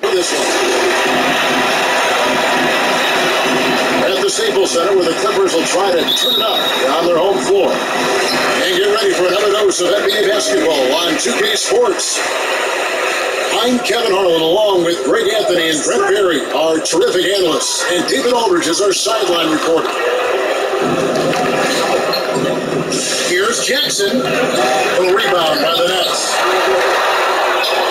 This one. At the Staples Center, where the Clippers will try to turn it up on their home floor. And get ready for another dose of NBA basketball on 2K Sports. I'm Kevin Harlan, along with Greg Anthony and Brent Berry, our terrific analysts, and David Aldridge is our sideline reporter. Here's Jackson, who rebound by the Nets.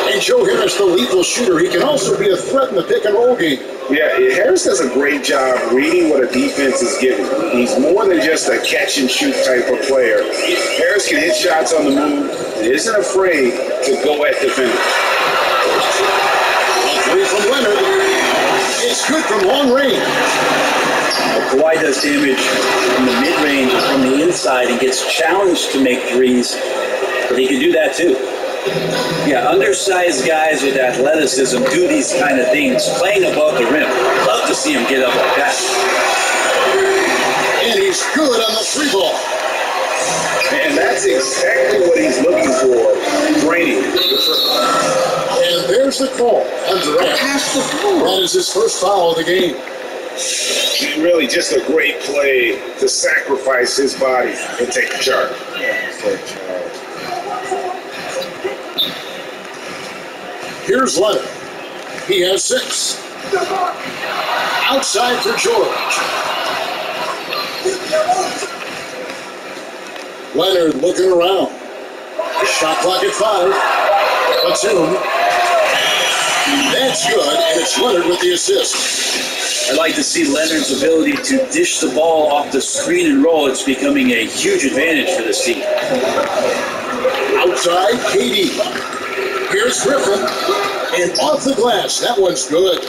And Joe Harris, the lethal shooter, he can also be a threat in the pick-and-roll game. Yeah, Harris does a great job reading what a defense is giving. He's more than just a catch-and-shoot type of player. Harris can hit shots on the move and isn't afraid to go at defenders. A three from Leonard. It's good from long range. Kawhi does damage from the mid-range or from the inside and gets challenged to make threes, but he can do that too. Yeah, undersized guys with athleticism do these kind of things, playing above the rim. Love to see him get up like that. And he's good on the three ball. And that's exactly what he's looking for, draining. And there's the call on Durant. That is his first foul of the game. Really just a great play to sacrifice his body and take the charge. Here's Leonard. He has 6. Outside for George. Leonard looking around. Shot clock at 5. Batum. That's good, and it's Leonard with the assist. I like to see Leonard's ability to dish the ball off the screen and roll. It's becoming a huge advantage for this team. Outside, KD. Here's Griffin. And off the glass. That one's good.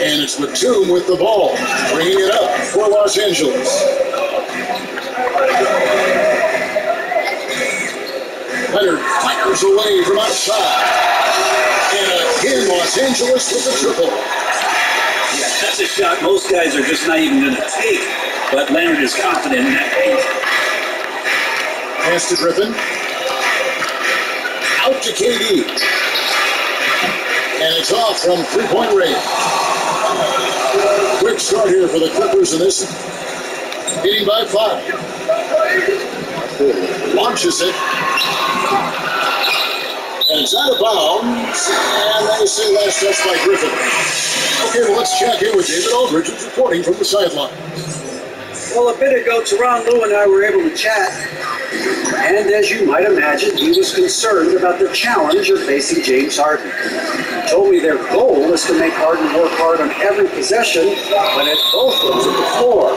And it's Batum with the ball, bringing it up for Los Angeles. Leonard fires away from outside. And again, Los Angeles with the triple. Yeah, that's a shot most guys are just not even going to take, but Leonard is confident in that game. Pass to Griffin. Out to KD. And it's off from three-point range. Quick start here for the Clippers in this. Leading by 5. Launches it. And it's out of bounds. And they say last touch by Griffin. Okay, well, let's check in with David Aldridge, who's reporting from the sideline. Well, a bit ago, Tyronn Lue and I were able to chat. And as you might imagine, he was concerned about the challenge of facing James Harden. He told me their goal is to make Harden work hard on every possession, but at both ends of the floor.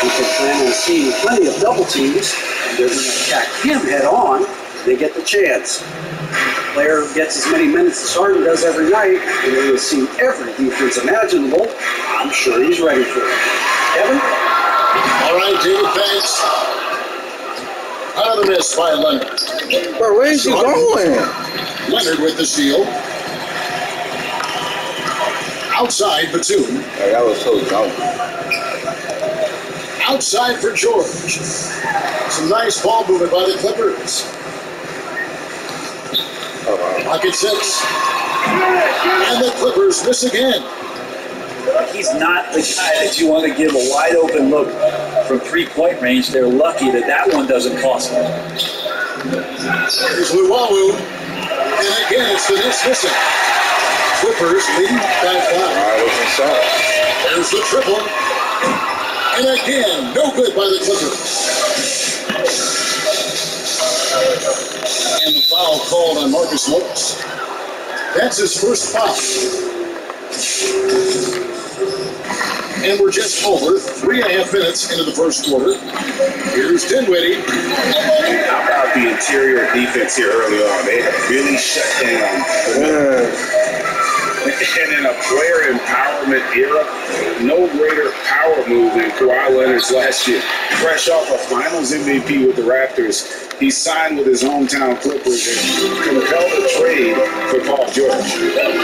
We can plan on seeing plenty of double teams, and they're going to attack him head on if they get the chance. The player gets as many minutes as Harden does every night, and he has seen every defense imaginable. I'm sure he's ready for it. Kevin? All right, David, thanks. Another miss by Leonard. Bro, where's he going? Leonard with the steal. Outside, Batum. Hey, that was so dumb. Outside for George. Some nice ball movement by the Clippers. Oh, wow. Pocket 6. And the Clippers miss again. He's not the guy that you want to give a wide open look from three-point range. They're lucky that that one doesn't cost them. Here's Luwawu. And again, it's the Nets missing. Clippers leading by 5. There's the triple. And again, no good by the Clippers. And the foul called on Marcus Morris. That's his first foul. And we're just over 3.5 minutes into the first quarter. Here's Dinwiddie. How about the interior defense here early on? They really shut down. And in a player empowerment era, no greater power move than Kawhi Leonard's last year. Fresh off a Finals MVP with the Raptors, he signed with his hometown Clippers and compelled a trade for Paul George.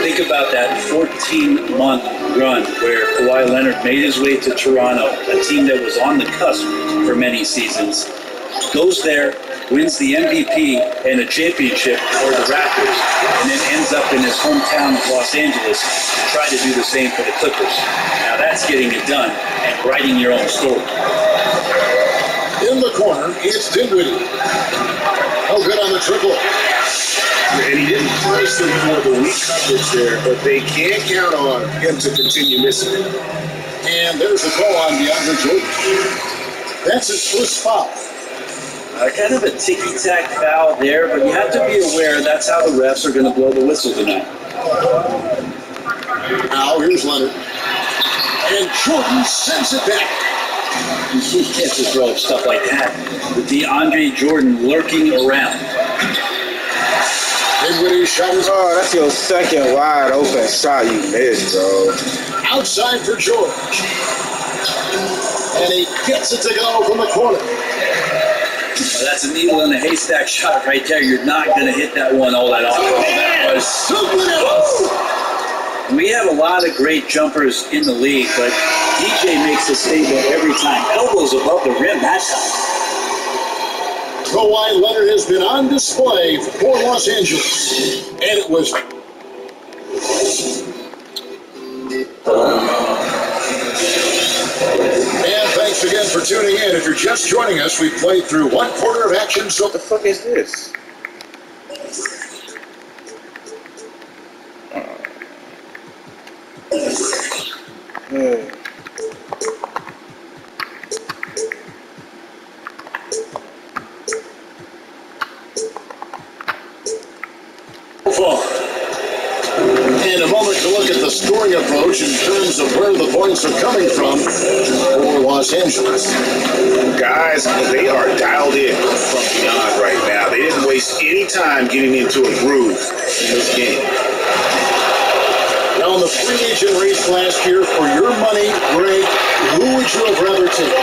Think about that 14-month run where Kawhi Leonard made his way to Toronto, a team that was on the cusp for many seasons, goes there, wins the MVP and a championship for the Raptors, and then ends up in his hometown of Los Angeles to try to do the same for the Clippers. Now that's getting it done and writing your own story. In the corner, it's Dinwiddie. Oh, good on the triple. And he didn't price them for the weak coverage there, but they can't count on him to continue missing it. And there's the call on DeAndre Jordan. That's his first foul. Kind of a ticky-tack foul there, but you have to be aware that's how the refs are going to blow the whistle tonight. Now here's Leonard. And Jordan sends it back. You can't just throw up stuff like that with DeAndre Jordan lurking around. Dinwiddie shot is Oh, that's your second wide open shot you missed, bro. outside for George. And he gets it to go from the corner. Well, that's a needle in a haystack shot right there. You're not going to hit that one all that often. That was Something else. We have a lot of great jumpers in the league, but DJ makes a statement every time. Elbows above the rim that time. Kawhi Leonard has been on display for Los Angeles. And it was... And thanks again for tuning in. If you're just joining us, we played through one quarter of action. So What the fuck is this? far. And a moment to look at the scoring approach in terms of where the points are coming from for Los Angeles. Guys, they are dialed in from beyond right now. They didn't waste any time getting into a groove in this game. Now, in the free agent race last year, for your money, Greg, who would you have rather taken?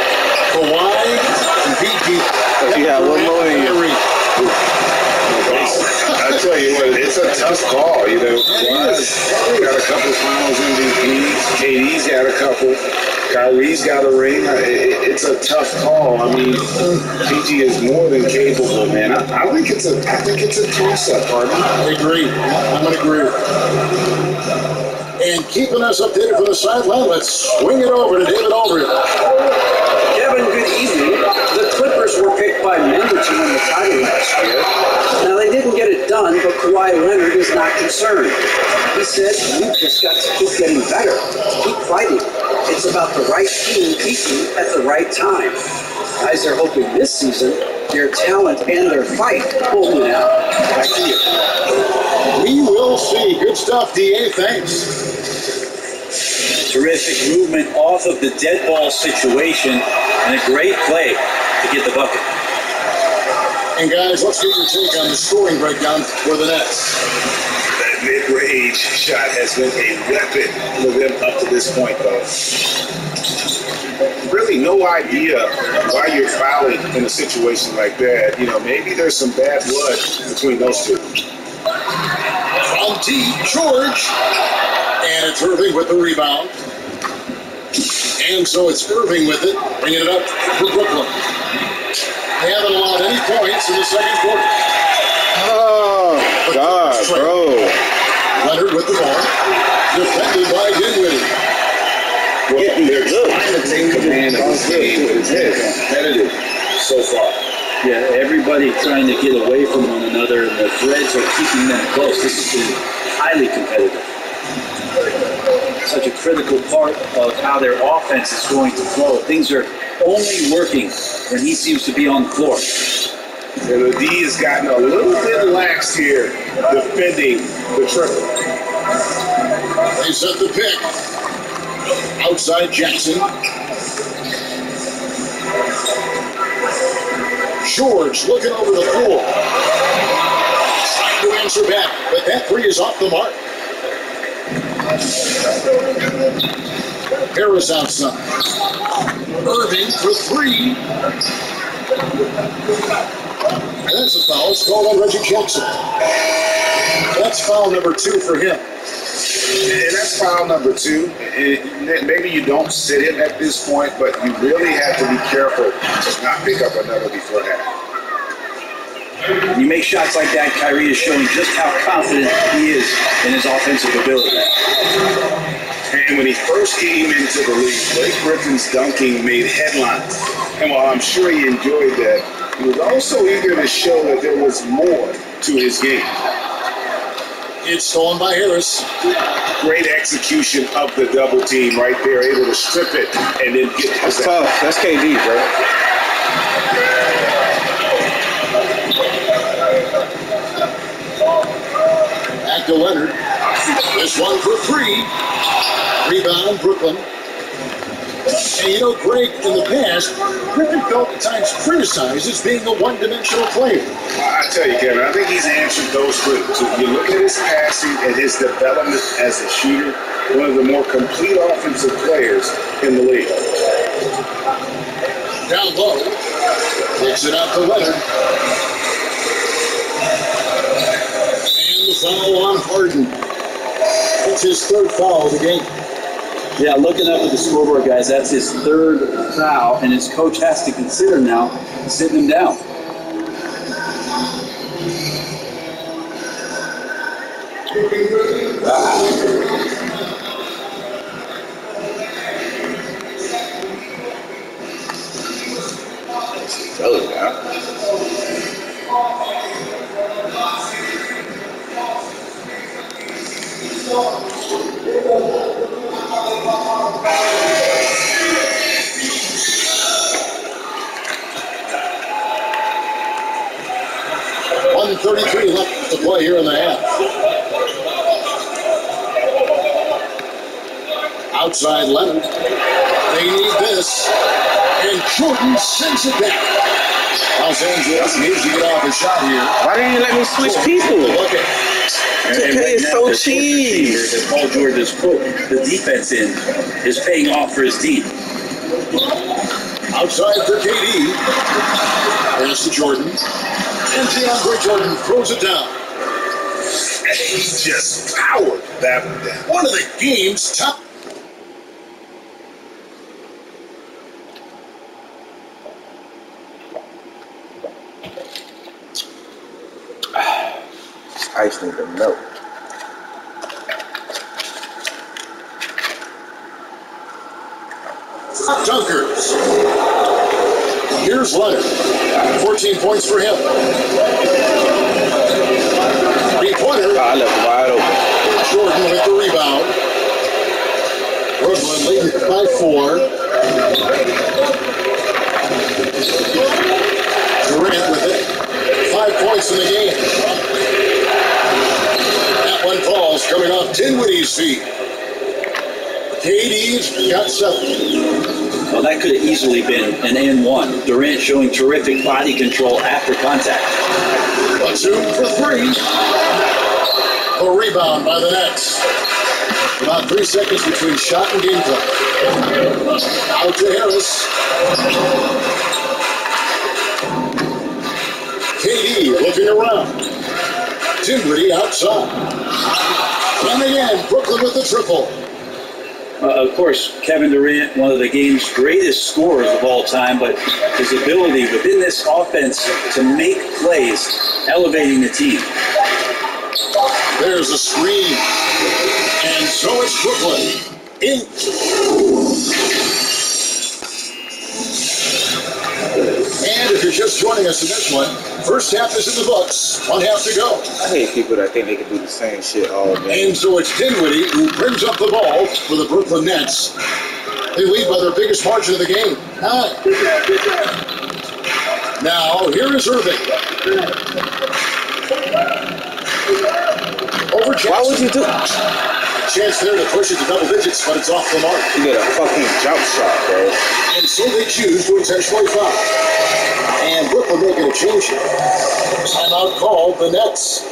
Kawhi and PG? If you got one more in you. I tell you what, it's a tough call. You know, Kawhi's got a couple Finals MVPs. KD's got a couple. Kyrie's got a ring. It's a tough call. I mean, PG is more than capable, man. I think it's a toss-up, Harvey. I agree. I'm going to agree. And keeping us updated from the sideline, let's swing it over to David Aldridge. Kevin, good evening. The Clippers were picked by many to win the title last year. Now, they didn't get it done, but Kawhi Leonard is not concerned. He said, you just got to keep getting better, keep fighting. It's about the right team peaking at the right time. Guys are hoping this season their talent and their fight will win out. Back to you. We will see. Good stuff, DA. Thanks. Terrific movement off of the dead ball situation and a great play to get the bucket. And guys, let's get your take on the scoring breakdown for the Nets. That mid-range shot has been a weapon for them up to this point, though. Really no idea why you're fouling in a situation like that. You know, maybe there's some bad blood between those two. From T. George. And it's Irving with the rebound. And so it's Irving with it, bringing it up for Brooklyn. They haven't allowed any points in the second quarter. Oh, God, bro. Leonard with the ball. Defended by Dinwiddie. They're trying to take command of this game, but it's been competitive so far. Yeah, everybody trying to get away from one another, and the threads are keeping them close. This has been highly competitive. Such a critical part of how their offense is going to flow. Things are only working when he seems to be on the floor. And the D has gotten a little bit lax here defending the triple. They set the pick. Outside Jackson. George looking over the floor. Trying to answer back, but that three is off the mark. Harris outside. Irving for three. And that's a foul. It's called on Reggie Jackson. That's foul number 2 for him. And that's foul number 2. Maybe you don't sit him at this point, but you really have to be careful to not pick up another before that. When you make shots like that, Kyrie is showing just how confident he is in his offensive ability. And when he first came into the league, Blake Griffin's dunking made headlines. And while I'm sure he enjoyed that, he was also eager to show that there was more to his game. It's stolen by Harris. Great execution of the double team right there, able to strip it and then get That's tough. That's KD, bro. Back to Leonard. This one for 3. Rebound, Brooklyn. And you know, Greg, in the past, Griffin felt at times criticized as being a one-dimensional player. I tell you, Kevin, I think he's answered those critics. If you look at his passing and his development as a shooter, one of the more complete offensive players in the league. Down low. Takes it out to Leonard. And the foul on Harden. That's his 3rd foul of the game. Yeah, looking up at the scoreboard, guys, that's his 3rd foul, and his coach has to consider now sitting him down. .33 left to play here in the half. Outside Leonard. They need this. And Jordan sends it back. Los Angeles needs to get off a shot here. Why didn't you let me switch people? Okay. Today is so cheap. That Paul George has put the defense in is paying off for his team. Outside for KD. Pass to Jordan. And DeAndre Jordan throws it down. And he just powered that one down. One of the game's top. Ice need to melt. Dunkers. Here's Leonard. 14 points for him. 3-pointer. I left it wide open. Jordan with the rebound. Brooklyn leading by 4. Durant with it. 5 points in the game. That one falls coming off Dinwiddie's feet. KD's got 7. Well, that could have easily been an N1. Durant showing terrific body control after contact. 2 for 3. A rebound by the Nets. About 3 seconds between shot and game clock. Out to Harris. KD looking around. Dinwiddie outside. And again, Brooklyn with the triple. Of course, Kevin Durant, one of the game's greatest scorers of all time, but his ability within this offense to make plays, elevating the team. There's a screen. And so it's Brooklyn. And if you're just joining us in this one, first half is in the books. 1 half to go. I hate people that think they can do the same shit all day. And so it's Dinwiddie who brings up the ball for the Brooklyn Nets. They lead by their biggest margin of the game. Now, here is Irving. Over Jackson. Why would you do Chance there to push it to double digits, but it's off the mark. You get a fucking jump shot, bro. And so they choose to intentionally foul. And Brooklyn making a change here. Timeout called the Nets.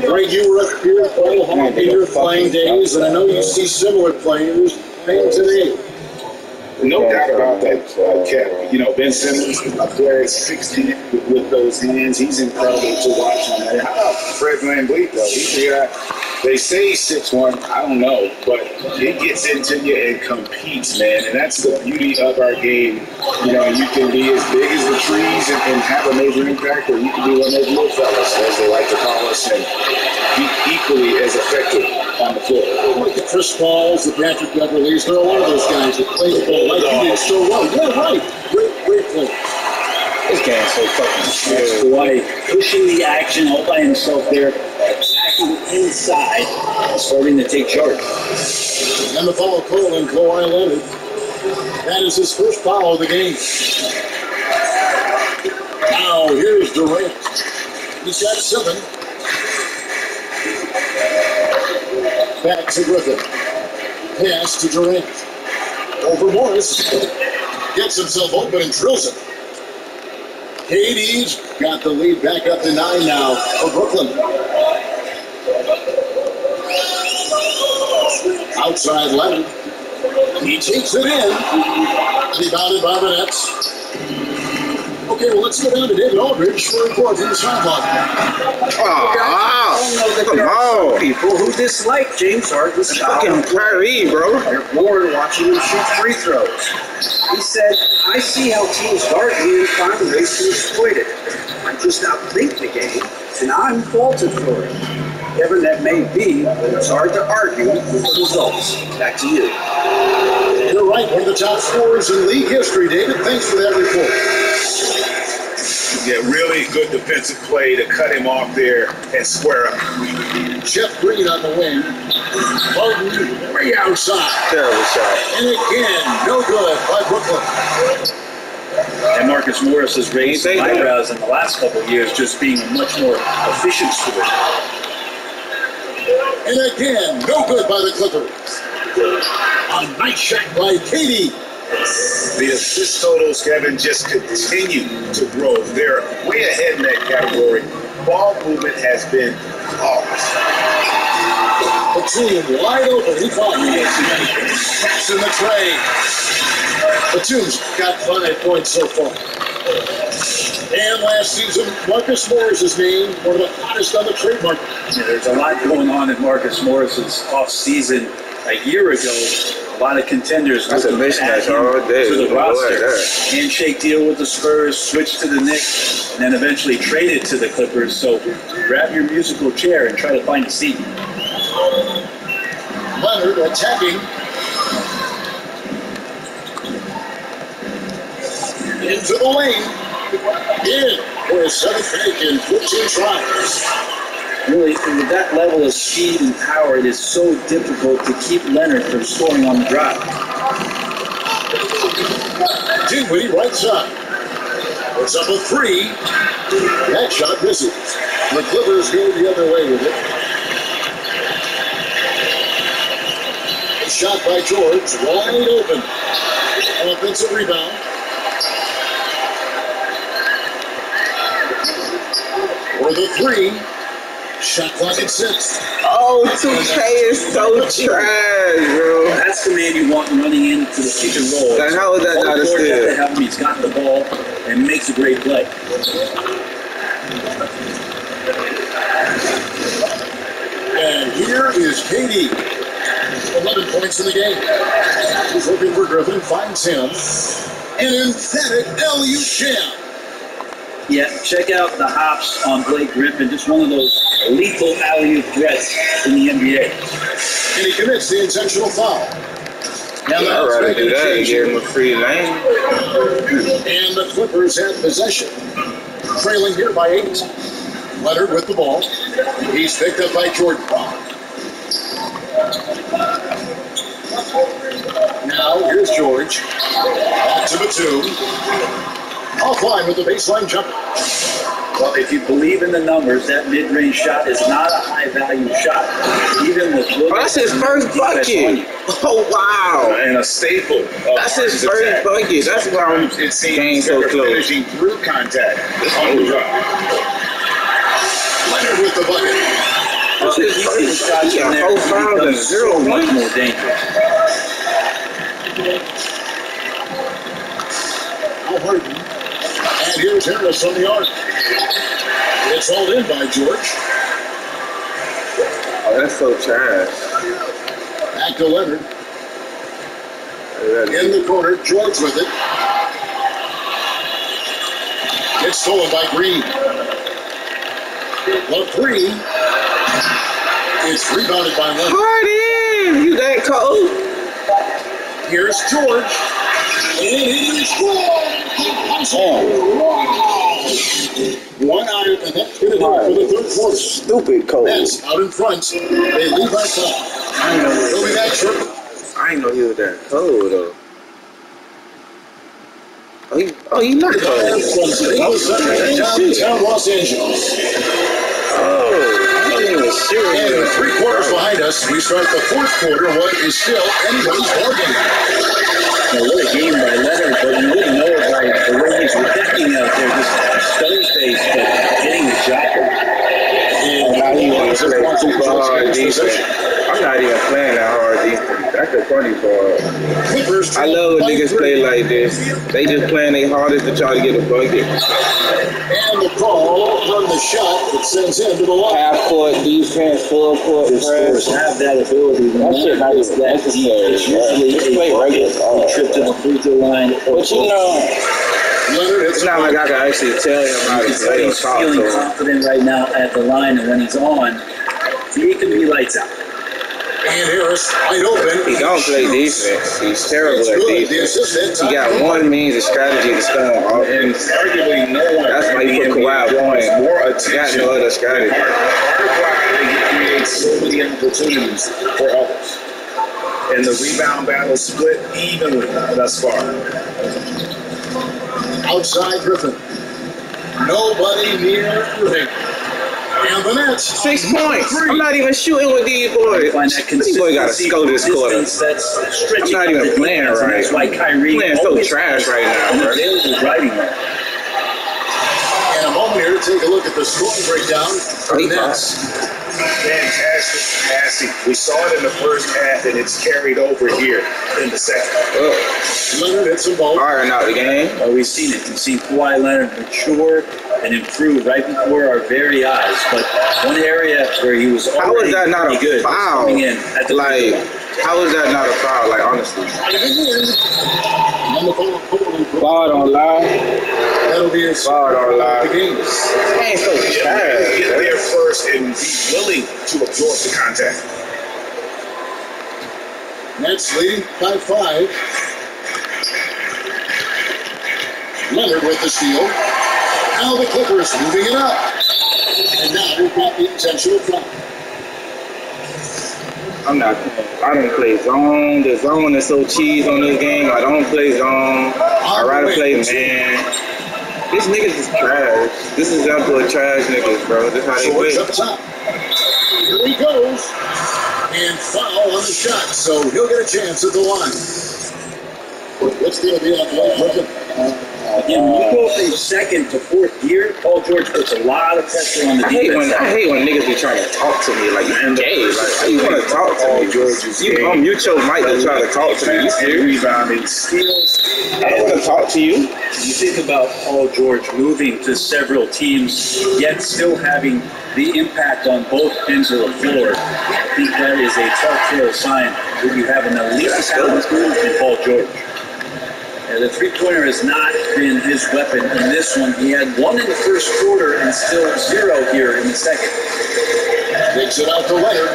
Greg, you were up here in your playing days, and I know you see similar players playing today. No doubt about that, Kev. You know, Ben Simmons, a player 16 with those hands. He's incredible to watch on that. How about Fred VanVleet, though? He's the guy. They say 6'1", I don't know, but he gets into you and competes, man. And that's the beauty of our game. You know, you can be as big as the trees and have a major impact, or you can be one of those little fellas, as they like to call us, and be equally as effective on the floor. Like the Chris Pauls, the Patrick Beverleys, there are a lot of those guys that play the ball like he did so well. Yeah, right. Great play. This game's so fucking That's scary. Kawhi pushing the action all by himself there, attacking inside, starting to take charge. And the foul call on Kawhi Leonard. That is his first foul of the game. Now here's Durant. He's got 7. Back to Griffin. Pass to Durant. Over Morris. Gets himself open and drills it. KD's got the lead back up to 9 now for Brooklyn. Outside Leonard. He takes it in. Rebounded by the Nets. Okay, well, let's go down to David Aldridge for a report from the sideline. Come on. People who dislike James Harden's Fucking Kyrie, bro. They're bored watching him shoot free throws. He said, I see how teams guard me and find ways to exploit it. I just outthink the game, and I'm faulted for it. Kevin, that may be, but it's hard to argue with the results. Back to you. You're right, one of the top scorers in league history, David. Thanks for that report. Yeah, really good defensive play to cut him off there and square up. Jeff Green on the wing. Harden way outside. Terrible shot. And again, no good by Brooklyn. And Marcus Morris has raised some eyebrows in the last couple of years, just being a much more efficient scorer. And again, no good by the Clippers. A nice shot by KD. The assist totals, Kevin, just continue to grow. They're way ahead in that category. Ball movement has been flawless. Batum wide open. He fought me. Taps in the tray. Batum's got 5 points so far. And last season, Marcus Morris's name, one of the hottest on the trade market. Yeah, there's a lot going on in Marcus Morris's off-season. A year ago, a lot of contenders That's a looking to add mismatch him all day. to the Boy, roster. that. Handshake deal with the Spurs, switch to the Knicks, and then eventually traded to the Clippers. So grab your musical chair and try to find a seat. Leonard attacking. Into the lane. In for a 7th fake in 14 tries. Really, with that level of speed and power, it is so difficult to keep Leonard from scoring on the drive. Dinwiddie right side. It's up a 3. That shot misses. The Clippers go the other way with it. Shot by George, wide open. An offensive rebound. For the 3. Shot clock at 6. Oh, 2K is so trash, bro. That's the man you want running into the pick and roll. Then how is that not a steal? To help him. He's got the ball and makes a great play. And here is KD. 11 points in the game. He's looking for Griffin, finds him. An emphatic LU jam. Yeah, check out the hops on Blake Griffin. Just one of those lethal alley-oop threats in the NBA. And he commits the intentional foul. Now I'd that's rather making do a that and change give here. him a free lane. And the Clippers have possession. Trailing here by 8. Leonard with the ball. He's picked up by Jordan. Now here's George. Back to Batum. Offline with the baseline jumper. Well, if you believe in the numbers, that mid-range shot is not a high-value shot. Even with That's his first bucket. Oh, wow. And a staple. That's his first bucket. That's why It seems game so close. finishing through contact on the drive. Leonard with the bucket. That's his first shots bucket. in there, 4 fouls and 0 much points. more dangerous. Al Harden. And here's Harris on the arc. It's hauled in by George. Oh, that's so trash. Back to Leonard. In the corner, George with it. It's stolen by Green. The three. It's rebounded by Leonard. Harden, you that cold? Here's George. And he scores. One out, and that's going to do it for the third quarter. Stupid cold. Nets out in front. They lead by 5. They'll be back shortly. I ain't know he was that cold though. Oh, he not cold. Downtown Los Angeles. Oh, I ain't even And serious. 3 quarters behind us, we start the fourth quarter. What is still anybody's ballgame. Now, what a game by Leonard, but you wouldn't know it by the way he's protecting out there, just stone face, but getting the shot. I'm not even playing super hard defense. I'm not even playing that hard defense. That's the funny part. I love when niggas play like this. They just playing their hardest to try to get a bucket. And the call from the shot that sends him to the line. Half court defense, full court press. Have that ability. That shit not even necessary. It's usually Just play regular. a trip to the free throw line. But you know, Leonard, it's not like I can actually tell him how to play or He's talk to feeling him. confident right now at the line, and when he's on, he can be lights out. and Harris wide open. He don't play defense. He's terrible at The defense. assistant. He got one means of strategy to stay on And offense. arguably no one. That's why he put in the Kawhi NBA on. draws more He got attention. no other strategy. He creates so many opportunities for others. And the rebound battle split evenly thus far. Outside Griffin. Nobody near Irving. And the Nets. 6 points. I'm not even shooting with these boys. Find that These boys got to score this quarter. That's stretching. I'm not even playing And right. that's why Kyrie Playing so always trash right now, has bro. available writing there. In a moment here, take a look at the scoring breakdown for the Nets. Fantastic passing. We saw it in the first half, and it's carried over here in the second. Leonard hits the ball. Firing out the game. Well, we've seen it. We've seen Kawhi Leonard mature and improve right before our very eyes. But one area where he was How already is that not a pretty good was foul? coming in at the Like, how is that not a foul? Like, honestly. And the ball totally broke. Ball don't lie. That'll be his Ball don't lie. the game. Ain't so Get trash. there first and be willing to absorb the contact. Nets leading by 5. Leonard with the steal. Now the Clippers moving it up. And now we've got the intentional foul. I'm not. I don't play zone. The zone is so cheese on this game. I don't play zone. I rather play man. These niggas is trash. This is example of trash niggas, bro. This how they George play. up top. Here he goes. And foul on the shot. So he'll get a chance at the line. What's going to be on the line? Again, when you go from second to fourth gear, Paul George puts a lot of pressure on the I hate defense. when niggas be trying to talk to me like you gay. Like, how you want to talk to me? You mute your mic to try to talk to me. You serious? Rebounding, steals. I don't want to talk to you. You think about Paul George moving to several teams, yet still having the impact on both ends of the floor. I think that is a telltale sign that you have an elite talent in Paul George. The three-pointer has not been his weapon in this one. He had one in the first quarter and still 0 here in the second. Takes it out to Leonard.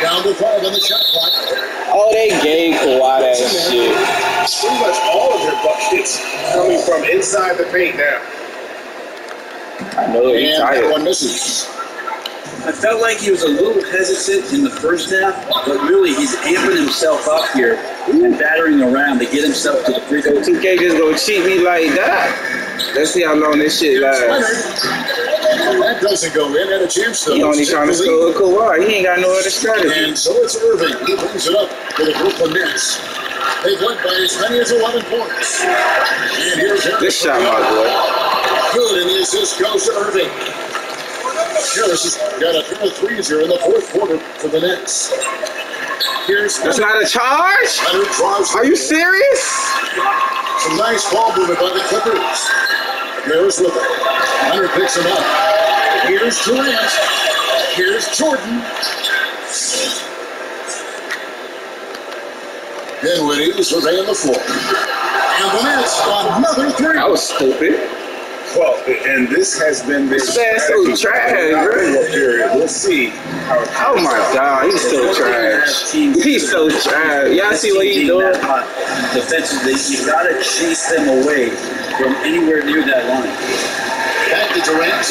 Down to 5 on the shot clock. Oh, they gave Kawhi that shit. Pretty much all of their buckets coming from inside the paint now. I know he's And that tired. one misses. I felt like he was a little hesitant in the first half, but really he's amping himself up here and battering around to get himself to the free throw. 2K just gonna cheat me like that. Let's see how long this shit lasts. That doesn't go in. Had a chance to. He only trying to score with Kawhi. He ain't got no other strategy. And so it's Irving. He brings it up for the Brooklyn Nets. They've led by as many as 11 points. And here's Harris. This shot, my boy. Good, and the assist goes to Irving. Harris has got a pair of threes here in the fourth quarter for the Nets. Here's That's not a charge? Leonard draws. Are you serious? Some nice ball movement by the Clippers. Harris with it. Leonard picks him up. Here's Durant. Here's Jordan. Dinwiddie surveying the floor. And the Nets on another three. That was stupid. Well, and this has been this That's so trash, bro. period. We'll see how it Oh my God, he's so trash. He's so trash. Y'all see what he's doing? Defensively, you gotta chase them away from anywhere near that line. Back to Durant.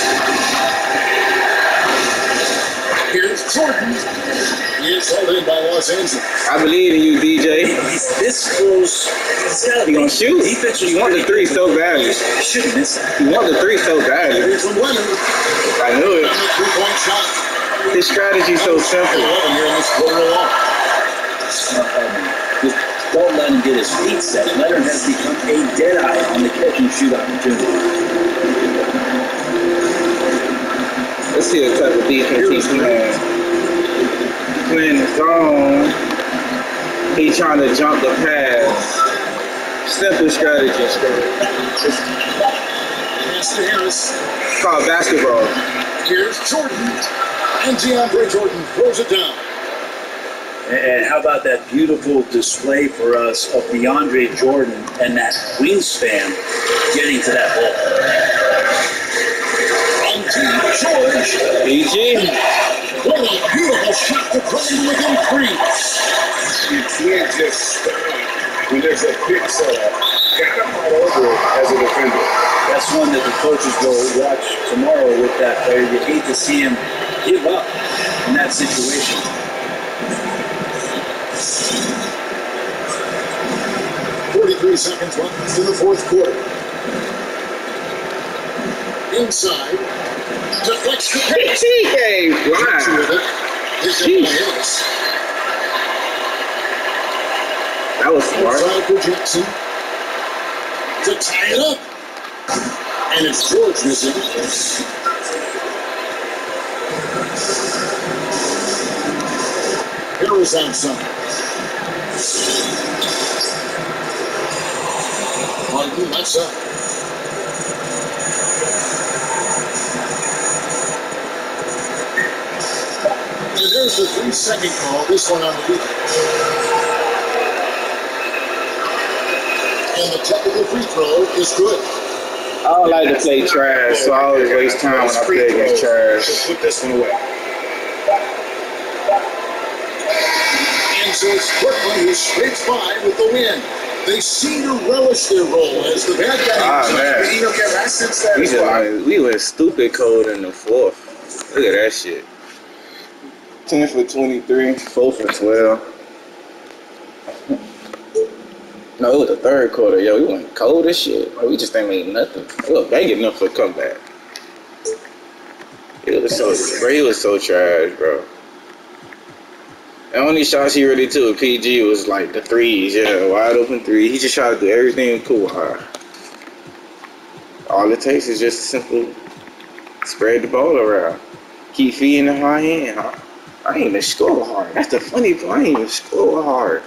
Here's Jordan. He is held in by Los Angeles. I believe in you, DJ. This goes. You gonna shoot? You want the three so badly. Shouldn't miss that. You want the three so badly. Here's from Leonard. I knew it. And the three-point shot. His strategy's so simple. 11 here in this quarter alone. Don't let him get his feet set. Leonard has become a deadeye on the catch and shoot opportunity. Let's see what type of defense he's playing. Playing the zone. He trying to jump the pass. Simple strategy. Pass to Harris. It's called basketball. Here's Jordan. And DeAndre Jordan throws it down. And how about that beautiful display for us of DeAndre Jordan and that wingspan getting to that ball. On to George. PG. What a beautiful shot to put him within three. You can't just stop when there's a big setup. Got him all over it as a defender. That's one that the coaches will watch tomorrow with that player. You hate to see him give up in that situation. 43 seconds left in the fourth quarter. Inside. Deflects the pass. TK, With wow. it. His Harris. That was smart. Inside for Jackson. To tie it up. And it's George missing. Harris outside. On the left side. And there's the 3-second call. This one on the defense. And the technical free throw is good. I don't like to play trash, so I always waste time when I play against trash. Just put this one away. And so it's Brooklyn who scrapes by with the win. They seem to relish their role as the bad guys. Ah, man. You know, Kevin, I sense that as well. We went stupid cold in the fourth. Look at that shit. 10 for 23, 4 for 12. No, it was the third quarter. Yo, we went cold as shit. We just ain't made nothing. We were begging enough for a comeback. He was so trash, bro. The only shots he really took with PG was like the threes, wide open three. He just tried to do everything cool hard. All it takes is just simple spread the ball around. Keep feeding the high hand. I ain't even score hard. That's the funny part. I ain't even score hard.